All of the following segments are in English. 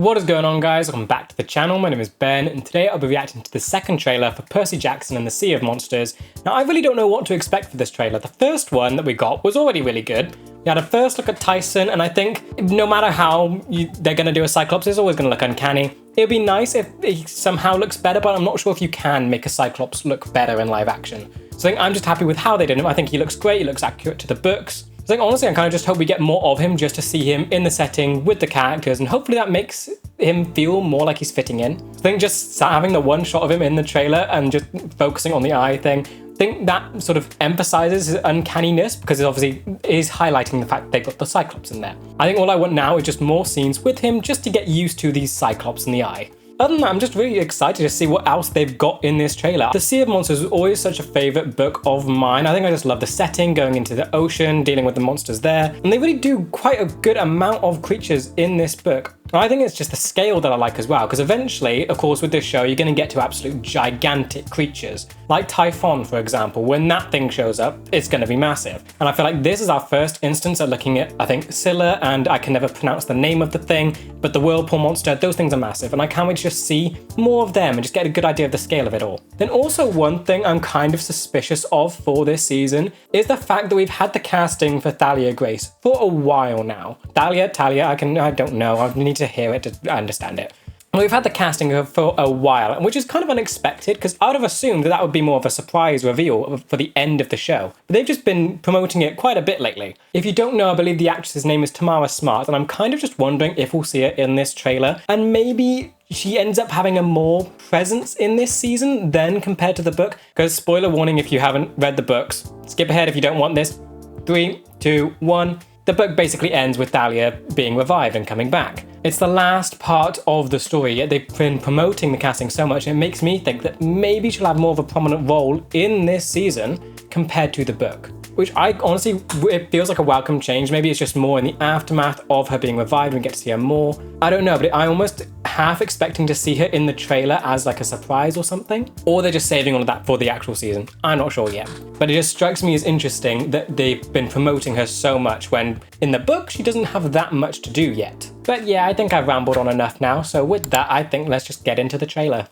What is going on, guys? Welcome back to the channel. My name is Ben, and today I'll be reacting to the second trailer for Percy Jackson and the Sea of Monsters. Now, I really don't know what to expect for this trailer. The first one that we got was already really good. We had a first look at Tyson, and I think no matter how they're going to do a Cyclops, it's always going to look uncanny. It would be nice if he somehow looks better, but I'm not sure if you can make a Cyclops look better in live action. So I think I'm just happy with how they did him. I think he looks great. He looks accurate to the books. I think honestly, I kind of just hope we get more of him just to see him in the setting with the characters, and hopefully that makes him feel more like he's fitting in. I think just having the one shot of him in the trailer and just focusing on the eye thing, I think that sort of emphasizes his uncanniness because it obviously is highlighting the fact that they've got the Cyclops in there. I think all I want now is just more scenes with him just to get used to these Cyclops in the eye. Other than that, I'm just really excited to see what else they've got in this trailer. The Sea of Monsters was always such a favorite book of mine. I think I just love the setting, going into the ocean, dealing with the monsters there. And they really do quite a good amount of creatures in this book. And I think it's just the scale that I like as well, because eventually, of course, with this show, you're going to get to absolute gigantic creatures. Like Typhon, for example. When that thing shows up, it's going to be massive. And I feel like this is our first instance at looking at, I think, Scylla, and I can never pronounce the name of the thing, but the Whirlpool monster, those things are massive. And I can't wait to just see more of them and just get a good idea of the scale of it all. Then also one thing I'm kind of suspicious of for this season is the fact that we've had the casting for Thalia Grace for a while now. Talia, I don't know, I need to hear it to understand it. We've had the casting for a while, which is kind of unexpected because I would have assumed that that would be more of a surprise reveal for the end of the show. But they've just been promoting it quite a bit lately. If you don't know, I believe the actress's name is Tamara Smart, and I'm kind of just wondering if we'll see her in this trailer. And maybe she ends up having a more presence in this season than compared to the book. Because spoiler warning if you haven't read the books. Skip ahead if you don't want this. 3, 2, 1. The book basically ends with Thalia being revived and coming back. It's the last part of the story, yet they've been promoting the casting so much, it makes me think that maybe she'll have more of a prominent role in this season compared to the book. Which I honestly, it feels like a welcome change. Maybe it's just more in the aftermath of her being revived and we get to see her more. I don't know, but I almost half expecting to see her in the trailer as like a surprise or something. Or they're just saving all of that for the actual season. I'm not sure yet. But it just strikes me as interesting that they've been promoting her so much when in the book she doesn't have that much to do yet. But yeah, I think I've rambled on enough now. So with that, I think let's just get into the trailer.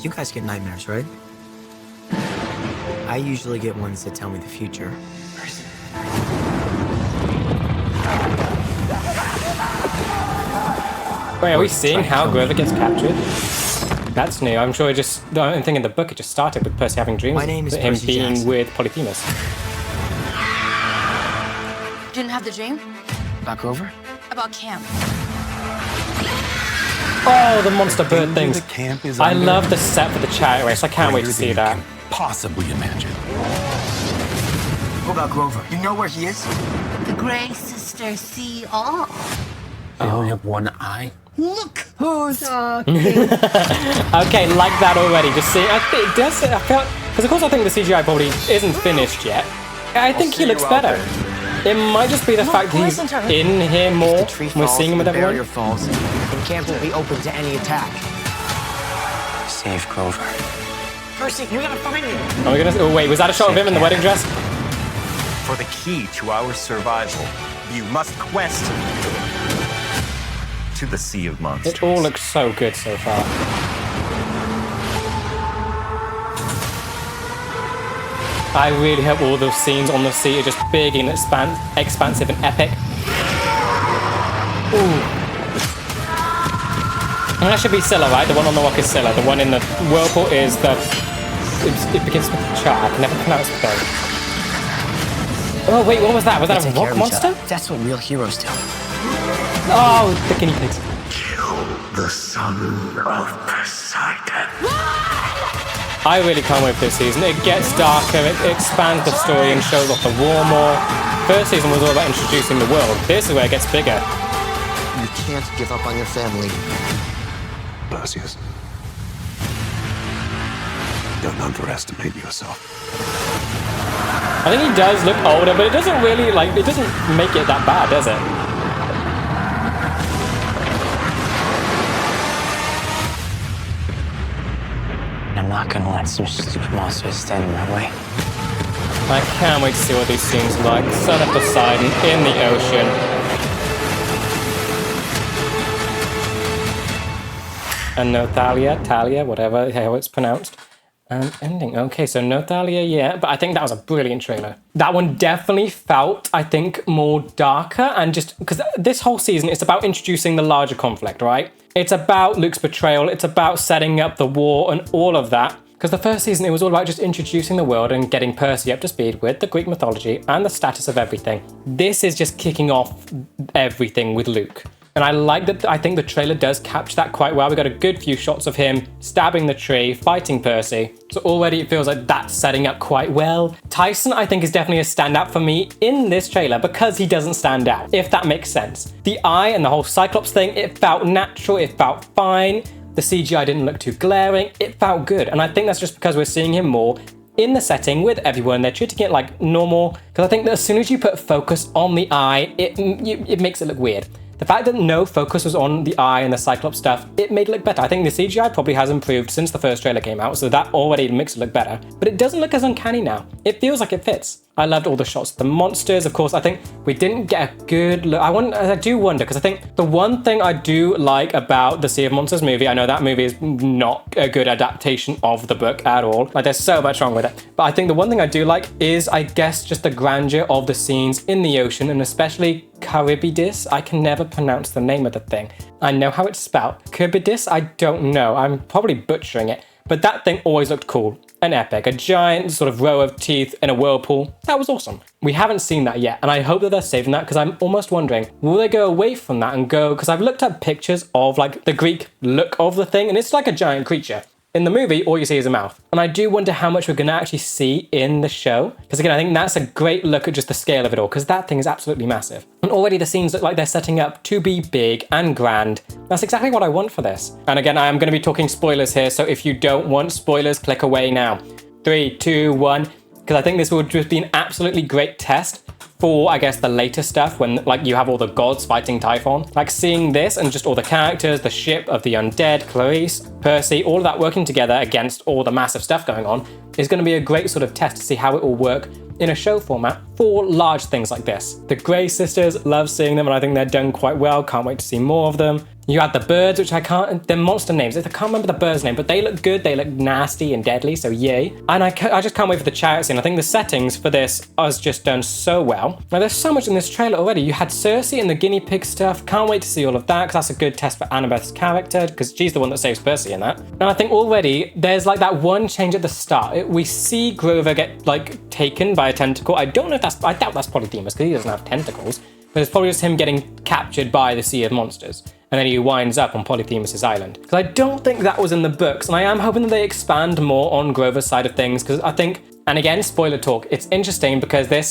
You guys get nightmares, right? I usually get ones that tell me the future. Percy. Wait, are we seeing how Grover gets captured? That's new. I'm sure it just, the only thing in the book, it just started with Percy having dreams. My name is him Percy being Jackson. with Polyphemus. Didn't have the dream? About Grover? About camp. Oh, the monster bird things. The camp is I under love the set for the chariot race. I can't wait to see that. Possibly imagine. What about Grover? You know where he is? The Grey Sisters see all. They only have one eye. Look who's talking. Okay, like that already. Just see, I think it does. I felt because of course I think the CGI probably isn't finished yet. I think he looks better. It might just be the fact that he's in here more. We're seeing him with everyone. Barrier falls, and camp will be open to any attack. Save Grover. Percy, you gotta find him. Oh, we're gonna. Oh wait, was that a shot of him in the wedding dress? For the key to our survival, you must quest to the Sea of Monsters. It all looks so good so far. I really hope all those scenes on the sea are just big and expansive and epic. Ooh. And that should be Scylla, right? The one on the rock is Scylla. The one in the whirlpool is the... It begins with the chart. I can never pronounce the thing. Oh, wait, what was that? Was that a rock monster? That's what real heroes do. Oh, the guinea pigs. Kill the son of Poseidon. I really can't wait for this season. It gets darker, it expands the story and shows off the war more. First season was all about introducing the world. This is where it gets bigger. You can't give up on your family. Perseus. Don't underestimate yourself. I think he does look older, but it doesn't really, like, it doesn't make it that bad, does it? I'm not gonna let some stupid monsters stand in my way. I can't wait to see what these scenes are like. Sun at Poseidon in the ocean. And no Talia, whatever how it's pronounced. And ending. Okay, so no Thalia yet, but I think that was a brilliant trailer. That one definitely felt, I think, more darker, and just because this whole season is about introducing the larger conflict, right? It's about Luke's betrayal, it's about setting up the war and all of that. Because the first season, it was all about just introducing the world and getting Percy up to speed with the Greek mythology and the status of everything. This is just kicking off everything with Luke. And I like that. I think the trailer does capture that quite well. We got a good few shots of him stabbing the tree, fighting Percy. So already it feels like that's setting up quite well. Tyson, I think, is definitely a standout for me in this trailer because he doesn't stand out, if that makes sense. The eye and the whole Cyclops thing, it felt natural, it felt fine. The CGI didn't look too glaring, it felt good. And I think that's just because we're seeing him more in the setting with everyone. They're treating it like normal. Because I think that as soon as you put focus on the eye, it makes it look weird. The fact that no focus was on the eye and the Cyclops stuff, it made it look better. I think the CGI probably has improved since the first trailer came out, so that already makes it look better. But it doesn't look as uncanny now. It feels like it fits. I loved all the shots of the monsters. Of course, I think we didn't get a good look. I do wonder, because I think the one thing I do like about the Sea of Monsters movie, I know that movie is not a good adaptation of the book at all. Like, there's so much wrong with it. But I think the one thing I do like is, I guess, just the grandeur of the scenes in the ocean, and especially Charybdis. I can never pronounce the name of the thing. I know how it's spelled. Charybdis, I don't know. I'm probably butchering it. But that thing always looked cool and epic. A giant sort of row of teeth in a whirlpool. That was awesome. We haven't seen that yet, and I hope that they're saving that, because I'm almost wondering, will they go away from that and go, because I've looked at pictures of like the Greek look of the thing, and it's like a giant creature. In the movie, all you see is a mouth. And I do wonder how much we're going to actually see in the show. Because again, I think that's a great look at just the scale of it all, because that thing is absolutely massive. And already the scenes look like they're setting up to be big and grand. That's exactly what I want for this. And again, I am going to be talking spoilers here, so if you don't want spoilers, click away now. 3, 2, 1. Because I think this will just be an absolutely great test for, I guess, the later stuff when like you have all the gods fighting Typhon. Like seeing this and just all the characters, the ship of the undead, Clarice, Percy, all of that working together against all the massive stuff going on is going to be a great sort of test to see how it will work in a show format for large things like this. The Grey Sisters, love seeing them, and I think they're done quite well. Can't wait to see more of them. You had the birds, which they're monster names. I can't remember the bird's name, but they look good. They look nasty and deadly, so yay. And I just can't wait for the chariot scene. I think the settings for this is just done so well. Now, there's so much in this trailer already. You had Cersei and the guinea pig stuff. Can't wait to see all of that, because that's a good test for Annabeth's character, because she's the one that saves Percy in that. And I think already there's like that one change at the start. We see Grover get like taken by a tentacle. I don't know if I doubt that's Polyphemus, because he doesn't have tentacles. But it's probably just him getting captured by the Sea of Monsters. And then he winds up on Polyphemus' island. Because I don't think that was in the books, and I am hoping that they expand more on Grover's side of things, because I think, and again, spoiler talk, it's interesting because this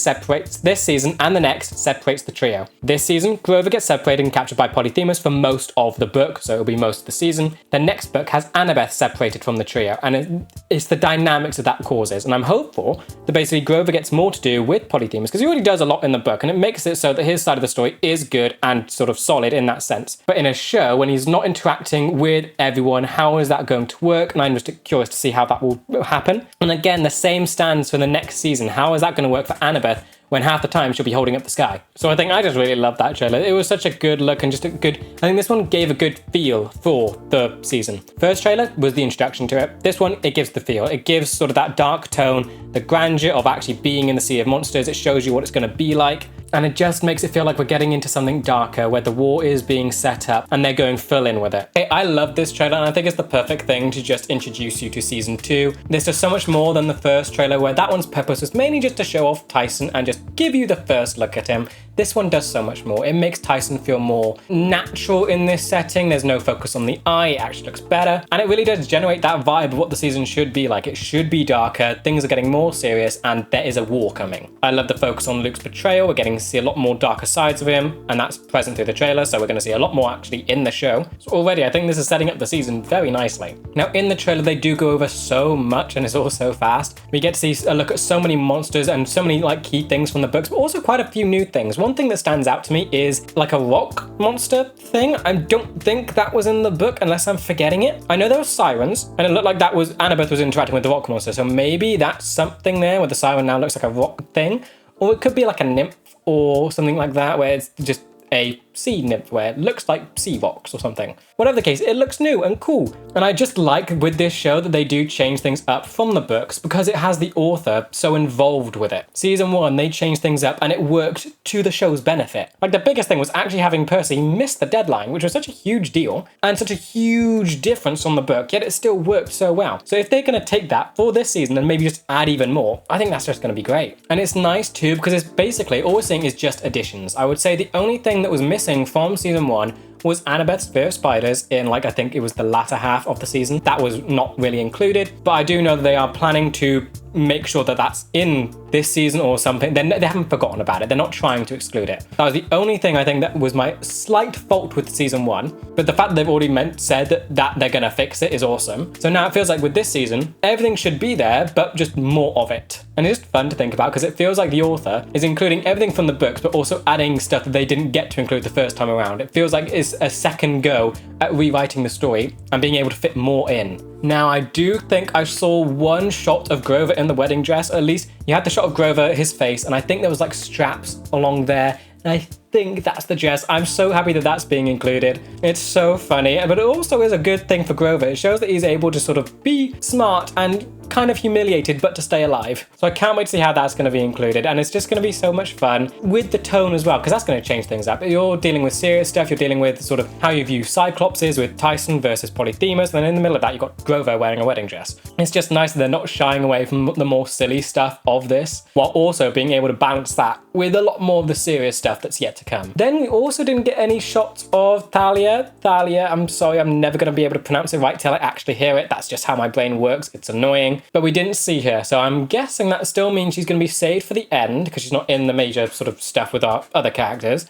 season and the next separates the trio. This season, Grover gets separated and captured by Polyphemus for most of the book, so it'll be most of the season. The next book has Annabeth separated from the trio, and it's the dynamics that causes. And I'm hopeful that basically Grover gets more to do with Polyphemus, because he already does a lot in the book, and it makes it so that his side of the story is good and sort of solid in that sense. But in a show, when he's not interacting with everyone, how is that going to work? And I'm just curious to see how that will happen. And again, the same stands for the next season. How is that going to work for Annabeth when half the time she'll be holding up the sky? So I think I just really love that trailer. It was such a good look and just a good, I think this one gave a good feel for the season. First trailer was the introduction to it. This one, it gives the feel. It gives sort of that dark tone, the grandeur of actually being in the Sea of Monsters. It shows you what it's going to be like. And it just makes it feel like we're getting into something darker, where the war is being set up and they're going full in with it. I love this trailer, and I think it's the perfect thing to just introduce you to season 2. There's just so much more than the first trailer, where that one's purpose was mainly just to show off Tyson and just give you the first look at him. This one does so much more. It makes Tyson feel more natural in this setting. There's no focus on the eye. It actually looks better. And it really does generate that vibe of what the season should be like. It should be darker. Things are getting more serious, and there is a war coming. I love the focus on Luke's betrayal. We're getting to see a lot more darker sides of him, and that's present through the trailer, so we're going to see a lot more actually in the show. So already, I think this is setting up the season very nicely. Now, in the trailer, they do go over so much, and it's all so fast. We get to see a look at so many monsters and so many like key things from the books, but also quite a few new things. One thing that stands out to me is like a rock monster thing. I don't think that was in the book unless I'm forgetting it. I know there were sirens, and it looked like that was Annabeth was interacting with the rock monster, so maybe that's something there where the siren now looks like a rock thing, or it could be like a nymph or something like that, where it's just a sea nymph where it looks like sea rocks or something. Whatever the case, it looks new and cool. And I just like with this show that they do change things up from the books because it has the author so involved with it. Season 1, they changed things up and it worked to the show's benefit. Like the biggest thing was actually having Percy miss the deadline, which was such a huge deal and such a huge difference on the book, yet it still worked so well. So if they're going to take that for this season and maybe just add even more, I think that's just going to be great. And it's nice too because it's basically all we're seeing is just additions. I would say the only thing that was missing from season 1 was Annabeth's Fear of Spiders in, like, I think it was the latter half of the season. That was not really included, but I do know that they are planning to make sure that that's in this season or something. They haven't forgotten about it. They're not trying to exclude it. That was the only thing I think that was my slight fault with season 1, but the fact that they've already said that they're gonna fix it is awesome. So now it feels like with this season, everything should be there, but just more of it. And it's just fun to think about because it feels like the author is including everything from the books, but also adding stuff that they didn't get to include the first time around. It feels like it's a second go at rewriting the story and being able to fit more in. Now, I do think I saw one shot of Grover in the wedding dress. At least you had the shot of Grover, his face, and I think there was like straps along there. And I think that's the dress. I'm so happy that that's being included. It's so funny, but it also is a good thing for Grover. It shows that he's able to sort of be smart and kind of humiliated, but to stay alive. So I can't wait to see how that's going to be included. And it's just going to be so much fun with the tone as well, because that's going to change things up. You're dealing with serious stuff. You're dealing with sort of how you view Cyclopses with Tyson versus Polyphemus. And then in the middle of that, you've got Grover wearing a wedding dress. It's just nice that they're not shying away from the more silly stuff of this, while also being able to balance that with a lot more of the serious stuff that's yet to come. Then we also didn't get any shots of Thalia. I'm sorry, I'm never going to be able to pronounce it right till I actually hear it. That's just how my brain works. It's annoying. But we didn't see her, so I'm guessing that still means she's going to be saved for the end because she's not in the major sort of stuff with our other characters.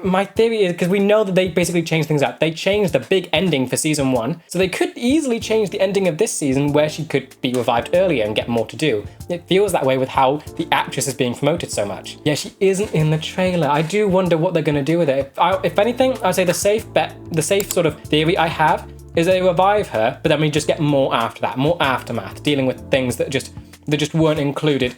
My theory is because we know that they basically changed things up. They changed the big ending for season 1, so they could easily change the ending of this season where she could be revived earlier and get more to do. It feels that way with how the actress is being promoted so much. Yeah, she isn't in the trailer. I do wonder what they're going to do with it. If anything, I'd say the safe sort of theory I have is they revive her, but then we just get more after that, more aftermath, dealing with things that just weren't included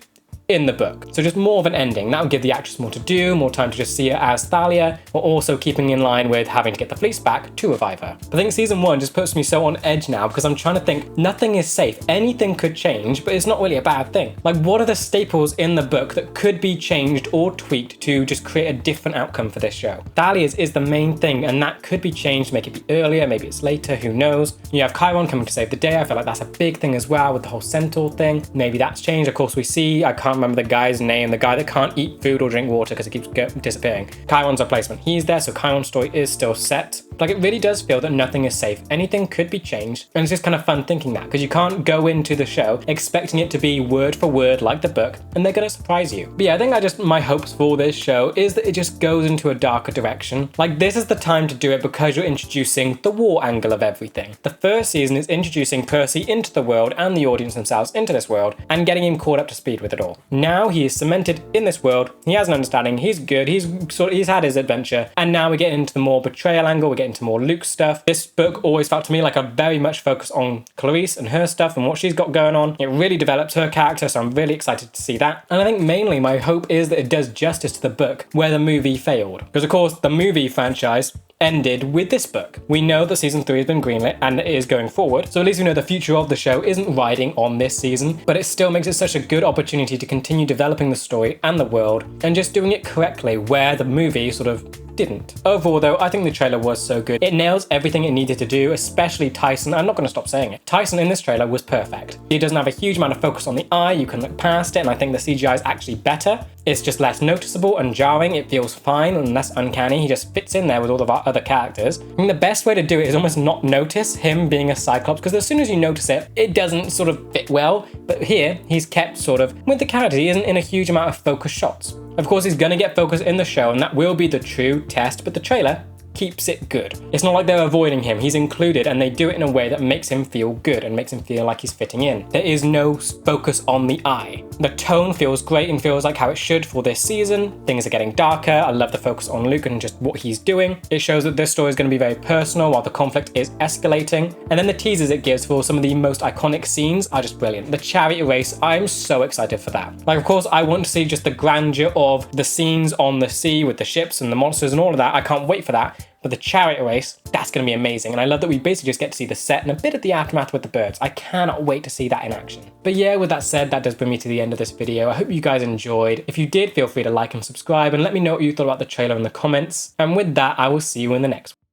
in the book. So just more of an ending. That would give the actress more to do, more time to just see her as Thalia, while also keeping in line with having to get the fleece back to revive her. I think season 1 just puts me so on edge now because I'm trying to think nothing is safe. Anything could change, but it's not really a bad thing. Like, what are the staples in the book that could be changed or tweaked to just create a different outcome for this show? Thalia's is the main thing, and that could be changed, make it be earlier, maybe it's later, who knows? You have Chiron coming to save the day. I feel like that's a big thing as well with the whole centaur thing. Maybe that's changed. Of course, we see, I can't remember the guy's name, the guy that can't eat food or drink water because it keeps disappearing. Chiron's replacement. He's there, so Chiron's story is still set. Like, it really does feel that nothing is safe. Anything could be changed, and it's just kind of fun thinking that, because you can't go into the show expecting it to be word for word like the book, and they're going to surprise you. But yeah, I think my hopes for this show is that it just goes into a darker direction. Like, this is the time to do it because you're introducing the war angle of everything. The first season is introducing Percy into the world and the audience themselves into this world, and getting him caught up to speed with it all. Now he is cemented in this world, he has an understanding, he's good, he's had his adventure, and now we get into the more betrayal angle, we get into more Luke stuff. This book always felt to me like a very much focus on Clarice and her stuff and what she's got going on. It really develops her character, so I'm really excited to see that. And I think mainly my hope is that it does justice to the book where the movie failed. Because of course, the movie franchise ended with this book. We know that season 3 has been greenlit and it is going forward, so at least we know the future of the show isn't riding on this season, but it still makes it such a good opportunity to continue developing the story and the world and just doing it correctly where the movie sort of didn't. Overall though, I think the trailer was so good. It nails everything it needed to do, especially Tyson. I'm not going to stop saying it. Tyson in this trailer was perfect. He doesn't have a huge amount of focus on the eye, you can look past it, and I think the CGI is actually better. It's just less noticeable and jarring, it feels fine and less uncanny. He just fits in there with all of our other characters. I think the best way to do it is almost not notice him being a Cyclops, because as soon as you notice it, it doesn't sort of fit well. But here, he's kept sort of with the character. He isn't in a huge amount of focus shots. Of course, he's going to get focus in the show, and that will be the true test, but the trailer keeps it good. It's not like they're avoiding him. He's included, and they do it in a way that makes him feel good and makes him feel like he's fitting in. There is no focus on the eye. The tone feels great and feels like how it should for this season. Things are getting darker. I love the focus on Luke and just what he's doing. It shows that this story is going to be very personal while the conflict is escalating. And then the teasers it gives for some of the most iconic scenes are just brilliant. The chariot race, I'm so excited for that. Like, of course, I want to see just the grandeur of the scenes on the sea with the ships and the monsters and all of that. I can't wait for that. But the chariot race, that's going to be amazing. And I love that we basically just get to see the set and a bit of the aftermath with the birds. I cannot wait to see that in action. But yeah, with that said, that does bring me to the end of this video. I hope you guys enjoyed. If you did, feel free to like and subscribe and let me know what you thought about the trailer in the comments. And with that, I will see you in the next one.